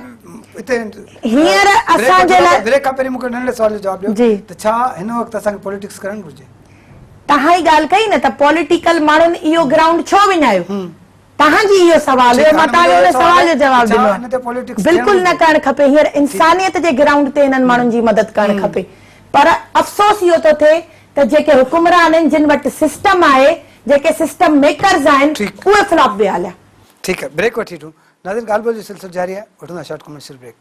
S3: हींअर असांजे लाइ
S1: ब्रेक खां पहिरीं मूंखे नंढे सवाल जो जवाबु ॾियो त छा हिन वक़्तु असांखे पॉलिटिक्स करणु घुरिजे?
S3: तव्हां ई ॻाल्हि कई न त पॉलिटिकल माण्हुनि इहो ग्राउंड छो विञायो? तव्हांजी इहो सवाल हुयो, मां तव्हांखे हुन सवाल जो जवाबु ॾिनो। बिल्कुलु न करणु खपे। हींअर इंसानियत जे ग्राउंड ते हिननि माण्हुनि जी मदद करणु खपे। पर अफ़सोस इहो थो थिए त जेके हुकुमरान आहिनि, जिन वटि सिस्टम आहे, जेके सिस्टम मेकर्स आहिनि, उहे फ्लॉप विया हलिया।
S1: ठीकु आहे, ब्रेक वठी वठूं। नाज़रीन, ॻाल्हि ॿोल जो सिलसिलो जारी आहे, वठूं था short commercial break.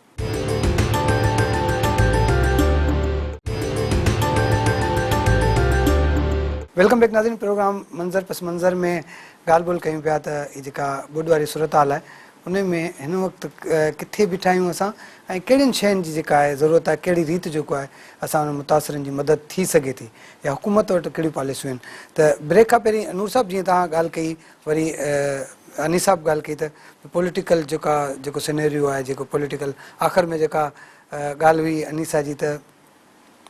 S1: Welcome back नाज़रीन। प्रोग्राम मंज़र पस मंज़र में ॻाल्हि ॿोल कयूं पिया त हीअ जेका बुध वारी सूरत हाल आहे उन में हिन वक़्तु किथे बीठा आहियूं असां ऐं कहिड़ियुनि शयुनि जी जेका आहे ज़रूरत आहे, कहिड़ी रीति जेको आहे असां उन मुतासिरनि जी मदद थी सघे थी, या हुकूमत वटि कहिड़ियूं पॉलिसियूं आहिनि। त ब्रेक खां पहिरीं नूर साहब जीअं तव्हां ॻाल्हि कई, वरी अनी साहब ॻाल्हि कई त पॉलिटिकल जेको सिनेरियो आहे, जेको पॉलिटिकल आख़िर में जेका ॻाल्हि हुई अनीसा जी, त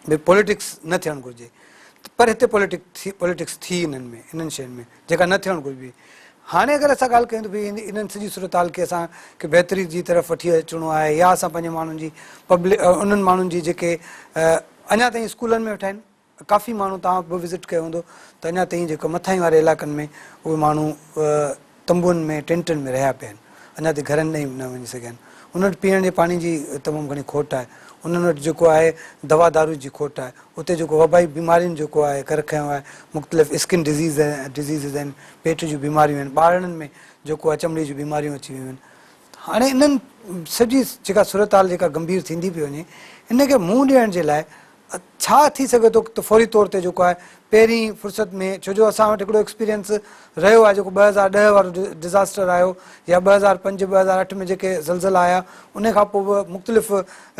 S1: भई पॉलिटिक्स न थियणु घुरिजे, पर हिते पॉलिटिक्स थी इन्हनि शयुनि में जेका न थियणु घुरिजे। हाणे अगरि असां ॻाल्हि कयूं त भई इन्हनि सॼी सूरत हाल खे असांखे बहितरी जी तरफ़ वठी अचिणो आहे, या असां पंहिंजे माण्हुनि जी उन्हनि माण्हुनि जी जेके अञा ताईं स्कूलनि में वेठा आहिनि, काफ़ी माण्हू तव्हां बि विज़िट कयो हूंदो त अञा ताईं जेको मथां वारे इलाइक़नि में उहे माण्हू तंबुनि में टेंटनि में रहिया पिया आहिनि, अञा ताईं घरनि ताईं न वञी सघिया आहिनि। उन वटि पीअण जे पाणी जी तमामु घणी खोट आहे, उन्हनि वटि जेको आहे दवा दारू जी खोट आहे, उते जेको वबाई बीमारियुनि जेको आहे कर खयो आहे, मुख़्तलिफ़ स्किन डिज़ीज़िस आहिनि, पेट जूं बीमारियूं आहिनि, ॿारनि में जेको आहे चमड़ी जूं बीमारियूं अची वियूं आहिनि। हाणे इन्हनि सॼी जेका सूरत हाल जेका गंभीर थींदी पई वञे, इनखे मुंहुं ॾियण जे लाइ छा थी सघे थो त फौरी तौर ते जेको आहे पहिरीं फ़ुर्सत में, छो जो असां वटि हिकिड़ो एक्सपीरियंस रहियो आहे जेको 2010 वारो डिज़ास्टर आयो, या 2005-2008 में जेके ज़लज़ला आया, उन खां पोइ बि मुख़्तलिफ़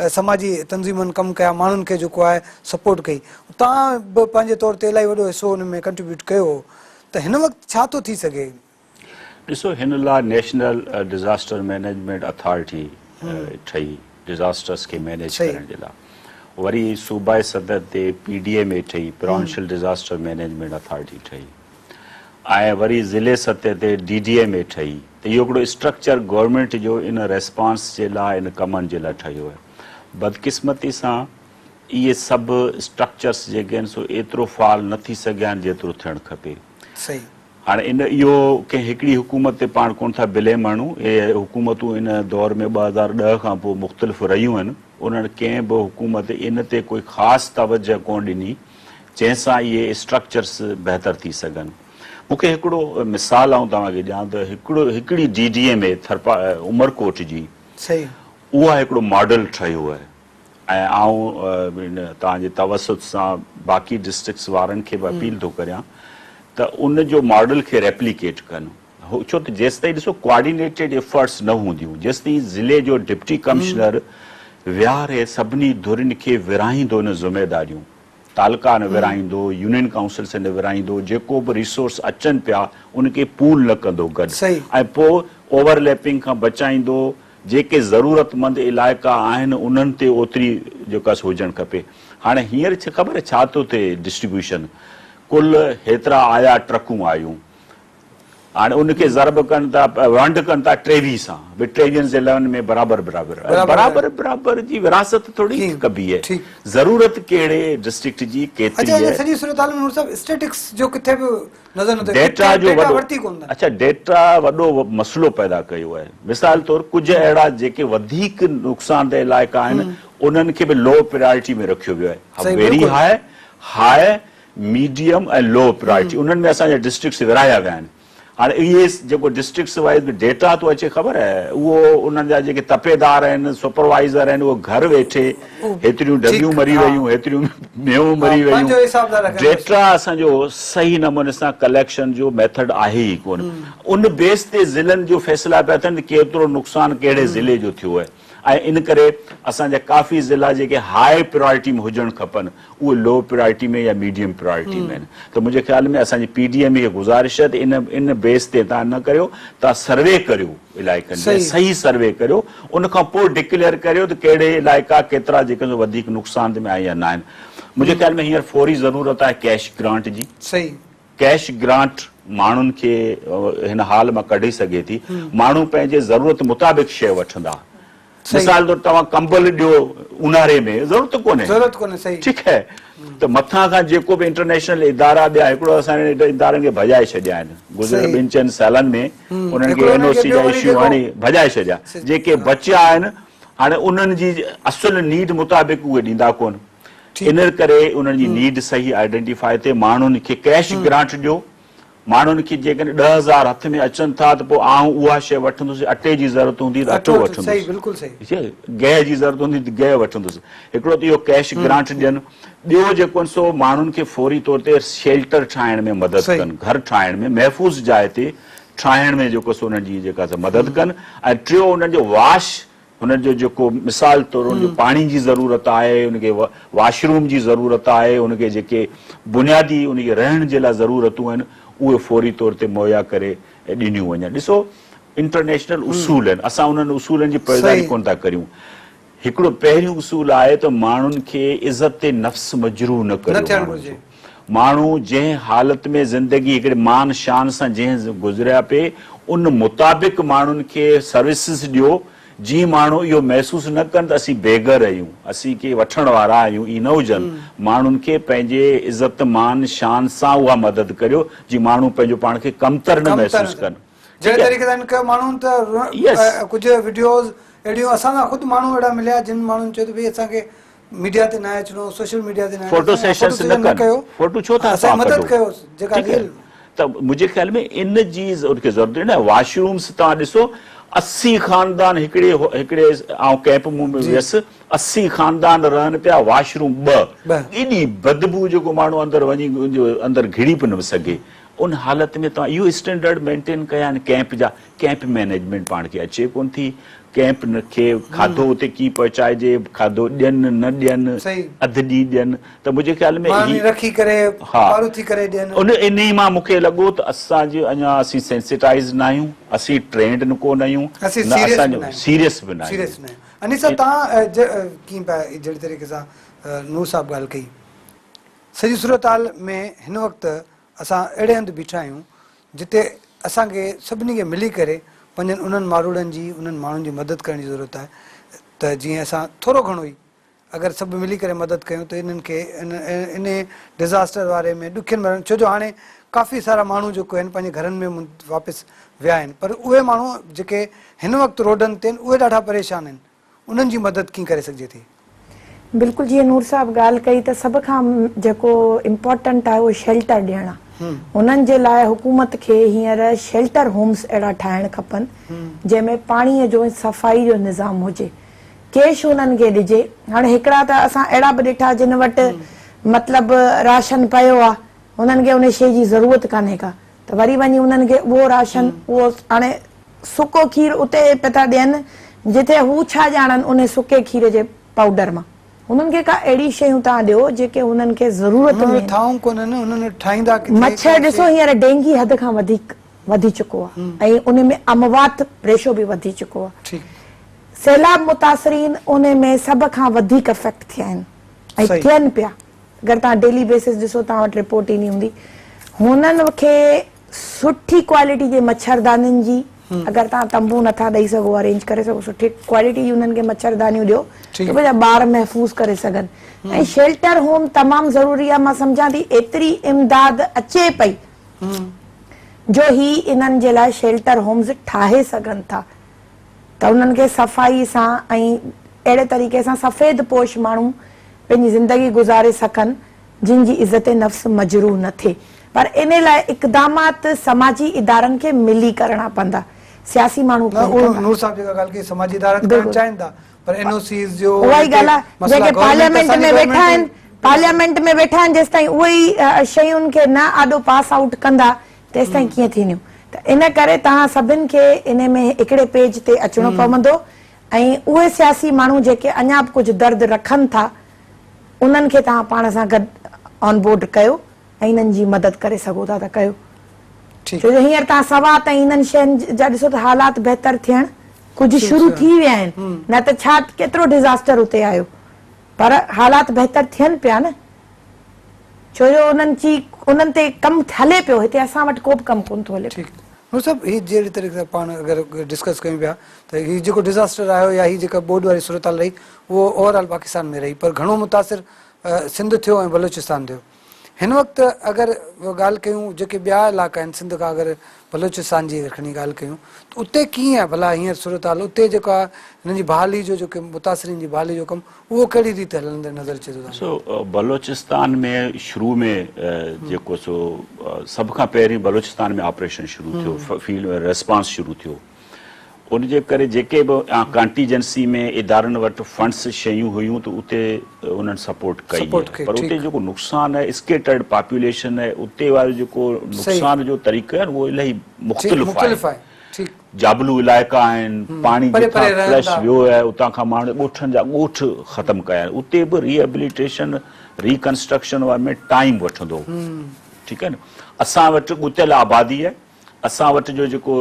S1: समाजी तंज़ीमुनि कमु कया, माण्हुनि खे जेको आहे सपोर्ट कई, तव्हां बि पंहिंजे तौर ते इलाही वॾो हिसो हुन में कंट्रीब्यूट कयो हो, त हिन वक़्तु छा थो थी सघे?
S2: ॾिसो, हिन लाइ नेशनल डिज़ास्टर मैनेजमेंट अथॉरिटी ठही डिज़ास्टर्स खे मैनेज करण जे लाइ, वरी सूबाई सतह ते PDMA ठही, प्रोविंशियल डिज़ास्टर मैनेजमेंट अथॉरिटी ठही, ऐं वरी ज़िले सतह ते DDMA ठही। त इहो हिकिड़ो स्ट्रक्चर गवर्नमेंट जो इन रेस्पॉन्स जे लाइ, इन कमनि जे लाइ ठहियो आहे। बदकिस्मती सां इहे सभु स्ट्रक्चर्स जेके आहिनि सो एतिरो फाल न थी सघिया आहिनि जेतिरो थियणु खपे।
S1: सही।
S2: हाणे इहो कंहिं हिकिड़ी हुकूमत ते पाण कोन था ब्लेम आणूं, इहे हुकूमतूं इन दौर में 2010 खां पोइ मुख़्तलिफ़ रहियूं आहिनि, उन्हनि कंहिं बि हुकूमत इन ते कोई ख़ासि तवजह कोन ॾिनी जंहिंसां इहे स्ट्रक्चर्स बहितर थी सघनि। मूंखे हिकिड़ो मिसाल आऊं तव्हांखे ॾियां त हिकिड़ी DDMA उमरकोट जी,
S1: सही,
S2: उहा हिकिड़ो मॉडल ठहियो आहे, ऐं आऊं तव्हांजे तवसुत सां बाक़ी डिस्ट्रिक्ट्स वारनि खे बि अपील थो करियां त उन जो मॉडल खे रेप्लिकेट कनि, छो त जेसि ताईं ॾिसो कोऑर्डिनेटेड एफर्ट्स न हूंदियूं, जेसि ताईं ज़िले जो डिप्टी कमिश्नर विहारे सभिनी धुरियुनि खे विराईंदो न ज़िमेदारियूं, तालुका न विराईंदो, यूनियन काउंसिल्स न विराईंदो, जेको बि रिसोर्स अचनि पिया उनखे पूल न कंदो गॾु, ऐं पोइ ओवरलैपिंग खां बचाईंदो, जेके ज़रूरतमंद इलाइक़ा आहिनि उन्हनि ते ओतिरी जेका हुजणु खपे। हाणे हींअर ख़बर छा थो थिए, डिस्ट्रीब्यूशन कुल हेतिरा आया, ट्रकूं आयूं, हाणे उनखे ज़रब कनि था, वंड कनि था 23 सां, भई 23 जे लेवन में बराबरि जी विरासत थोरी कबी आहे, ज़रूरत कहिड़े डिस्ट्रिक्ट जी केतिरी आहे।
S1: सॼी सूरत हाल में नूर साहब स्टैटिक्स जो किथे बि नज़र नथो अचे,
S2: डेटा जो वॾो, अच्छा डेटा वॾो मसइलो पैदा कयो आहे। मिसाल तौर कुझु अहिड़ा जेके वधीक नुक़सानदेह इलाइक़ा आहिनि उन्हनि खे बि लो प्रायोरिटी में रखियो वियो आहे, वेरी हाई, मीडियम ऐं लो प्रायोरिटी, उन्हनि में असांजा डिस्ट्रिक्ट्स विराया विया आहिनि। हाणे इहे जेको डिस्ट्रिक्ट्स वाइज़ डेटा थो अचे, ख़बर आहे, उहो उन्हनि जा जेके तपेदार आहिनि, सुपरवाइज़र आहिनि, उहो घर वेठे हेतिरियूं डबियूं मरी वियूं, हेतिरियूं मेयूं मरी वियूं, डेटा असांजो सही नमूने सां कलेक्शन जो मेथड आहे ई कोन। उन बेस ते ज़िलनि जो फ़ैसिला पिया थियनि केतिरो नुक़सानु कहिड़े ज़िले जो थियो आहे, ऐं इन करे असांजा काफ़ी ज़िला जेके हाई प्रायोरिटी में हुजणु खपनि उहे लो प्रायोरिटी में या मीडियम प्रायोरिटी में आहिनि। त मुंहिंजे ख़्याल में असांजी PDMA खे गुज़ारिश आहे त इन बेस ते तव्हां न करियो, तव्हां सर्वे करियो इलाइक़नि में, सही सर्वे करियो, उन खां पोइ डिक्लेयर करियो त कहिड़े इलाइक़ा केतिरा जेके वधीक नुक़सान में आहिनि या न आहिनि। मुंहिंजे ख़्याल में हींअर फौरी ज़रूरत आहे कैश ग्रांट जी।
S1: सही,
S2: कैश ग्रांट माण्हुनि खे हिन हाल मां कढी सघे थी, माण्हू पंहिंजे ज़रूरत मुताबिक़ शइ वठंदा। मिसाल तौर तव्हां कंबल ॾियो ऊन्हारे में, ज़रूरत कोन्हे, सही, ठीकु आहे, त मथां खां जेको बि इंटरनेशनल इदारा ॿिया, हिकिड़ो असांजे इदारनि खे भॼाए छॾिया आहिनि गुज़िरियल 2-4 सालनि में, उन्हनि खे NOC जा इशू हाणे भॼाए छॾिया, जेके बचिया आहिनि हाणे उन्हनि जी असुल नीड मुताबिक़ उहे ॾींदा कोन, इन करे उन्हनि जी नीड सही आइडेंटिफाई थिए, माण्हुनि खे कैश ग्रांट ॾियो, माण्हुनि खे जेकॾहिं 10,000 हथ में अचनि था त पोइ आऊं उहा शइ वठंदुसि, अटे जी ज़रूरत हूंदी त अटो वठंदुसि, गैह जी ज़रूरत हूंदी त गैह वठंदुसि। हिकिड़ो त इहो कैश ग्रांट ॾियनि, ॿियो जेको आहिनि सो माण्हुनि खे फौरी तौर ते शेल्टर ठाहिण में मदद कनि, घर ठाहिण में, महफ़ूज़ जाइ ते ठाहिण में जेको सो उन्हनि जी जेका सा मदद कनि ऐं टियों उन्हनि जो वाश हुननि जो जेको मिसाल तौरु उनजो पाणी जी ज़रूरत आहे उनखे वॉशरूम जी ज़रूरत आहे उनखे जेके बुनियादी उनखे रहण जे लाइ ज़रूरतूं आहिनि उहे फौरी तौर ते मुहैया करे ॾिनियूं वञनि ॾिसो इंटरनेशनल उसूल आहिनि असां उन्हनि उसूलनि जी पैरदारी कोन था करियूं हिकिड़ो पहिरियों उसूल आहे त माण्हुनि खे इज़त नफ़्स मजरूह न करियो माण्हू जंहिं हालत में ज़िंदगी हिकिड़े मान शान सां जंहिं गुज़रिया पिए उन मुताबिक़ माण्हुनि खे सर्विसिस ॾियो जीअं माण्हू इहो महसूसु न कनि त असीं बेघर आहियूं असीं के वठण वारा आहियूं ई न हुजनि माण्हुनि खे पंहिंजे इज़त मान शान सां उहा मदद करियो जीअं माण्हू पंहिंजो पाण खे कमतर न महसूसु कनि
S1: जहिड़े तरीक़े सां कयो माण्हुनि त कुझु वीडियोज़ अहिड़ियूं असांखां ख़ुदि माण्हू अहिड़ा मिलिया जिन माण्हुनि चयो त भई असांखे मीडिया ते न अचिणो सोशल मीडिया ते न
S2: फोटो सेशंस न कयो फोटो छो था
S1: असां मदद कयो जेका
S2: त मुंहिंजे ख्याल में इन जी उनखे ज़रूरत न वॉशरूम्स तव्हां ॾिसो 80 ख़ानदान हिकिड़े आउं कैंप में वियसि 80 ख़ानदान रहनि पिया वॉशरूम 2 एॾी बदबू जेको माण्हू अंदरि वञी अंदरि घिड़ी पियो न सघे उन हालत में तव्हां इहो स्टैंडर्ड मेंटेन कया आहिनि कैंप जा कैंप मैनेजमेंट पाण खे अचे कोन थी कैंप खे खाधो उते कीअं पहुचाइजे खाधो ॾियनि न ॾियनि अधु ॾींहुं ॾियनि त मुंहिंजे ख्याल में
S1: रखी करे पारूथी करे ॾियनि
S2: उन इन ई मां मूंखे लॻो त असांजे अञा असीं सेंसिटाइज़ न आहियूं असीं ट्रेंड कोन आहियूं असांजो सीरियस बि न आहियूं
S1: अनीसा तव्हां कीअं पिया जहिड़े तरीक़े सां नूर साहब ॻाल्हि कई सॼी सूरत हाल में हिन वक़्तु असां अहिड़े हंधि बीठा आहियूं जिते असांखे सभिनी खे मिली करे पंहिंजनि उन्हनि मारूड़नि जी उन्हनि माण्हुनि जी मदद करण जी ज़रूरत आहे त जीअं असां थोरो घणो ई अगरि सभु मिली करे मदद कयूं त इन्हनि खे इन डिज़ास्टर वारे में ॾुखियनि में छो जो हाणे काफ़ी सारा माण्हू जेको आहिनि पंहिंजे घरनि में वापसि विया आहिनि पर उहे माण्हू जेके हिन वक़्तु रोडनि ते आहिनि उहे ॾाढा परेशान आहिनि उन्हनि जी मदद कीअं करे सघिजे थी
S3: बिल्कुलु जीअं नूर साहब ॻाल्हि कई त सभ खां जेको इम्पोर्टेंट आहे उहो शेल्टर ॾियणु आहे उन्हनि जे लाइ हुकूमत खे हींअर शेल्टर होम्स अहिड़ा ठाहिण खपनि जंहिंमें पाणीअ जो सफ़ाई जो निज़ाम हुजे कैश उन्हनि खे ॾिजे हाणे हिकिड़ा त असां अहिड़ा बि ॾिठा जिन वटि मतिलबु राशन पियो आहे उन्हनि खे उन शइ जी ज़रूरत कान्हे का त वरी वञी उन्हनि खे उहो राशन उहो हाणे सुको खीरु उते पिया था ॾियनि जिथे हू छा ॼाणनि उन सुके खीर जे पाउडर मां उन्हनि खे का अहिड़ी शयूं तव्हां ॾियो जेके उन्हनि खे ज़रूरत मच्छर ॾिसो हींअर डेंगी हद खां वधीक वधी चुको आहे ऐं उन में अमवात रेशो बि वधी चुको आहे सैलाब मुतासिरीन उन में सभ खां वधीक इफेक्ट थिया आहिनि ऐं थियनि पिया अगरि तव्हां डेली बेसिस ॾिसो तव्हां वटि रिपोर्ट ईंदी हूंदी हुननि खे सुठी क्वालिटी जे मच्छरदानियुनि जी अगरि तव्हां तंबू नथा ॾेई सघो अरेंज करे सघो सुठी क्वालिटी जी उन्हनि खे मच्छरदानियूं ॾियो त भई ॿार महफ़ूज़ करे सघनि ऐं शेल्टर होम तमामु ज़रूरी आहे मां सम्झां थी एतिरी इमदाद अचे पई जो ही इन्हनि जे लाइ शेल्टर होम्स ठाहे सघनि था त उन्हनि खे सफ़ाई सां ऐं अहिड़े तरीक़े सां सफ़ेद पोश माण्हू पंहिंजी ज़िंदगी गुज़ारे सघनि जिन जी इज़त नफ़्स मजरूह न थिए पर इन लाइ इक़दामात समाजी इदारनि खे मिली करणा पवंदा सियासी माण्हू
S1: नूर साहब जेका ॻाल्हि कई समाजी इदारा करणु चाहिनि था पर एनओसीज़ जो
S3: उहा ई ॻाल्हि आहे जेके पार्लियामेंट में वेठा आहिनि पार्लियामेंट में वेठा आहिनि जेसि ताईं उहे ई शयुनि खे न आॾो पास आउट कंदा तेसि ताईं कीअं थींदियूं त इन करे तव्हां सभिनि खे इन में हिकिड़े पेज ते अचिणो पवंदो ऐं उहे सियासी माण्हू जेके अञा बि कुझु दर्द रखनि था उन्हनि खे तव्हां पाण सां गॾु ऑन बोर्ड कयो ऐं इन्हनि जी मदद करे सघो था त कयो छो जो हींअर तव्हां सवा ताईं इन्हनि शयुनि जा ॾिसो त हालात बहितर थियण कुझु शुरू थी विया आहिनि न त छा केतिरो डिज़ास्टर उते आयो पर हालात बहितर थियनि पिया न छो जो उन्हनि ते कमु हले पियो हिते असां वटि को बि कमु कोन थो हले
S1: नूर साहब हीअ जहिड़ी तरीक़े सां पाण अगरि डिस्कस कयूं पिया त हीअ जेको डिज़ास्टर आयो या हीअ जेका बोर्ड वारी सूरत हाल रही उहो ओवरऑल पाकिस्तान में रही पर घणो मुतासिर सिंध थियो ऐं बलोचिस्तान थियो हिन वक़्तु अगरि ॻाल्हि कयूं जेके ॿिया इलाइक़ा आहिनि सिंध खां अगरि बलोचिस्तान जी खणी ॻाल्हि कयूं त उते कीअं आहे भला हींअर सूरत हाल उते जेको आहे हिननि जी बहाली जो जेके मुतासिरीन जी बहाली जो कमु उहो कहिड़ी रीति हलंदड़ नज़र अचे थो
S2: सो बलोचिस्तान में शुरू में जेको सो सभ खां पहिरीं बलोचिस्तान में ऑपरेशन शुरू थियो फील्ड में रेस्पॉन्स शुरू थियो उनजे करे जेके बि कॉन्टीजेंसी में इदारनि वटि फंड्स शयूं हुयूं त उते उन्हनि सपोर्ट कई
S1: Support
S2: आहे।
S1: कई,
S2: पर उते
S1: ठीकु।
S2: जेको नुक़सानु आहे स्केटर्ड पॉपुलेशन आहे, उते वारो जेको नुक़सान जो तरीक़ो आहे उहो इलाही मुख़्तलिफ़
S1: मुख़्तलिफ़
S2: आहे।
S1: आहे, ठीकु।
S2: जाबलू इलाइक़ा आहिनि, पाणी
S1: परे
S2: जिथां
S1: परे रहनि
S2: फ्लश
S1: था।
S2: वियो आहे उतां खां माण्हू ॻोठनि जा ॻोठ ख़तमु कया आहिनि। उते बि रिहेबिलिटेशन रिकंस्ट्रक्शन में टाइम वठंदो, ठीकु आहे न। असां वटि ॻुतियल आबादी आहे, असां वटि जो जेको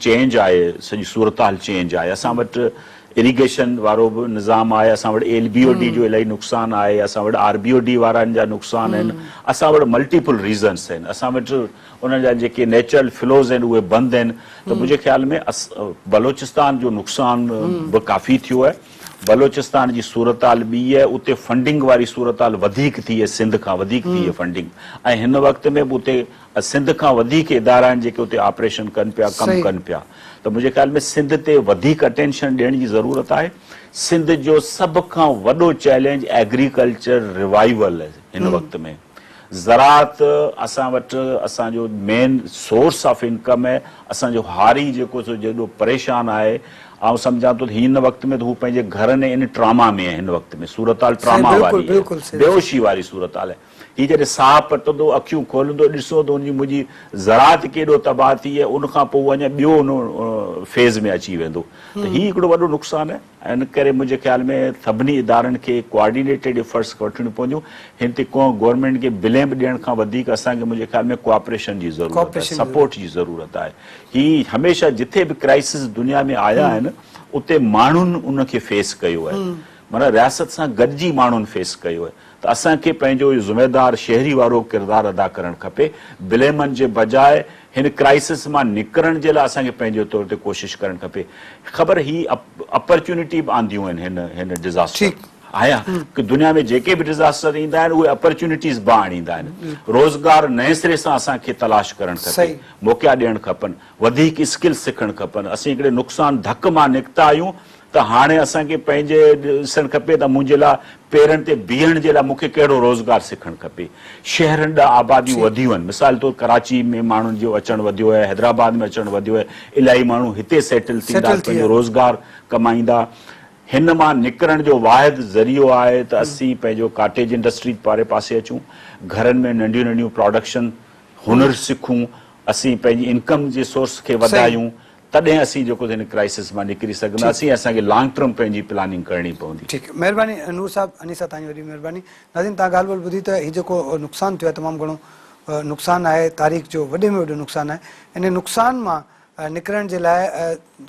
S2: चेंज आहे सॼी सूरत हाल चेंज आहे। असां वटि इरिगेशन वारो बि निज़ाम आहे, असां वटि LBOD जो इलाही नुक़सानु आहे, असां वटि RBOD वारनि जा नुक़सान आहिनि, असां वटि मल्टीपल रीज़न्स आहिनि, असां वटि उन्हनि जा जेके नेचुरल फ्लोज़ आहिनि उहे बंदि आहिनि। त मुंहिंजे ख़्याल में बलोचिस्तान जो नुक़सानु बि काफ़ी थियो आहे। बलोचिस्तान जी सूरत हाल ॿी आहे, उते फंडिंग वारी सूरत हाल वधीक थी आहे, सिंध खां वधीक थी आहे फंडिंग। ऐं हिन वक़्त में बि उते सिंध खां वधीक इदारा आहिनि जेके उते ऑपरेशन कनि पिया, कमु कनि पिया। त मुंहिंजे ख़्याल में सिंध ते वधीक अटेंशन ॾियण जी ज़रूरत आहे। सिंध जो सभ खां वॾो चैलेंज एग्रीकल्चर रिवाइवल आहे हिन वक़्त में। ज़राअत असां वटि असांजो मेन सोर्स ऑफ इनकम आहे। असांजो हारी जेको जेॾो परेशान आहे, ऐं सम्झां थो हिन वक़्त में त हू पंहिंजे घरनि इन ट्रामा में आहे। हिन वक़्त में सूरत हाल ट्रामा वारी आहे, बेहोशी वारी सूरत हाल आहे। हीअ जॾहिं साह पटंदो, अखियूं खोलंदो, ॾिसो त उनजी मुंहिंजी ज़राअत केॾो तबाह थी आहे, उनखां पोइ अञा ॿियो उन फेज़ में अची वेंदो। त हीउ हिकिड़ो वॾो नुक़सानु आहे। ऐं इन करे मुंहिंजे ख़्याल में सभिनी इदारनि खे कोऑर्डिनेटेड एफर्ट्स वठणियूं पवंदियूं। हिन ते को गवर्नमेंट खे ब्लेम ॾियण खां वधीक असांखे मुंहिंजे ख़्याल में कोऑपरेशन जी ज़रूरत आहे, सपोर्ट जी ज़रूरत आहे। हीउ हमेशह जिथे बि क्राइसिस दुनिया में आया आहिनि उते माण्हुनि उनखे फेस कयो आहे, माना रियासत सां गॾिजी माण्हुनि फेस कयो आहे। त असांखे पंहिंजो ज़िम्मेदार शहरी वारो किरदारु अदा करणु खपे। ब्लेमनि जे बजाए हिन क्राइसिस मां निकिरण जे लाइ असांखे पंहिंजे तौर ते कोशिशि करणु खपे। ख़बर ही अपॉर्चुनिटी बि आंदियूं आहिनि हिन डिज़ास्टर आया कि दुनिया में जेके बि डिज़ास्टर ईंदा आहिनि उहे अपॉर्चुनिटीज़ बि आणींदा आहिनि। रोज़गार नए सिरे सां असांखे तलाश करणु खपे, मौक़ा ॾियणु खपनि, वधीक स्किल सिखणु खपनि। असीं हिकिड़े नुक़सान धक मां निकिता आहियूं त हाणे असांखे पंहिंजे ॾिसणु खपे त मुंहिंजे लाइ पेरनि ते बीहण जे लाइ मूंखे कहिड़ो रोज़गार सिखणु खपे। शहरनि ॾांहुं आबादियूं वधियूं आहिनि, मिसाल तौरु कराची में माण्हुनि जो अचणु वधियो आहे, हैदराबाद में अचणु वधियो आहे, इलाही माण्हू हिते सेटल थींदा, पंहिंजो रोज़गार कमाईंदा। हिन मां निकिरण जो वाहिद ज़रियो आहे त असीं पंहिंजो काटेज इंडस्ट्री वारे पासे अचूं, घरनि में नंढियूं नंढियूं प्रोडक्शन हुनर सिखूं, असीं पंहिंजी इनकम जे सोर्स खे वधायूं, तॾहिं असीं जेको हिन क्राइसिस मां निकिरी सघंदासीं। असांखे लॉन्ग टर्म पंहिंजी प्लानिंग करणी पवंदी।
S1: ठीकु, महिरबानी नूर साहब, अनीसा तव्हांजी वॾी महिरबानी। नाज़रीन, तव्हां ॻाल्हि ॿोल ॿुधी त हीउ जेको नुक़सानु थियो आहे तमामु घणो नुक़सानु आहे, तारीख़ जो वॾे में वॾो नुक़सानु आहे। इन नुक़सान मां निकिरण जे लाइ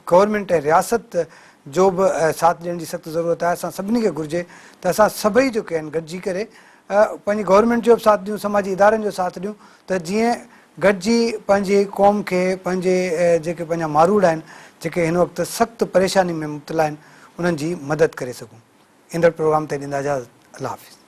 S1: गवर्नमेंट ऐं रियासत जो बि साथ ॾियण जी सख़्तु ज़रूरत आहे। असां सभिनी खे घुरिजे त असां सभई जेके आहिनि गॾिजी करे पंहिंजी गवर्नमेंट जो बि साथ ॾियूं, समाजी इदारनि जो साथ ॾियूं, त जीअं गॾिजी पंहिंजी क़ौम खे, पंहिंजे जेके पंहिंजा मारूड़ आहिनि जेके हिन वक़्तु सख़्तु परेशानी में मुब्तला आहिनि, उन्हनि जी मदद करे सघूं। ईंदड़ प्रोग्राम ते ॾींदा इजाज़त। अल्लाह हाफ़िज़।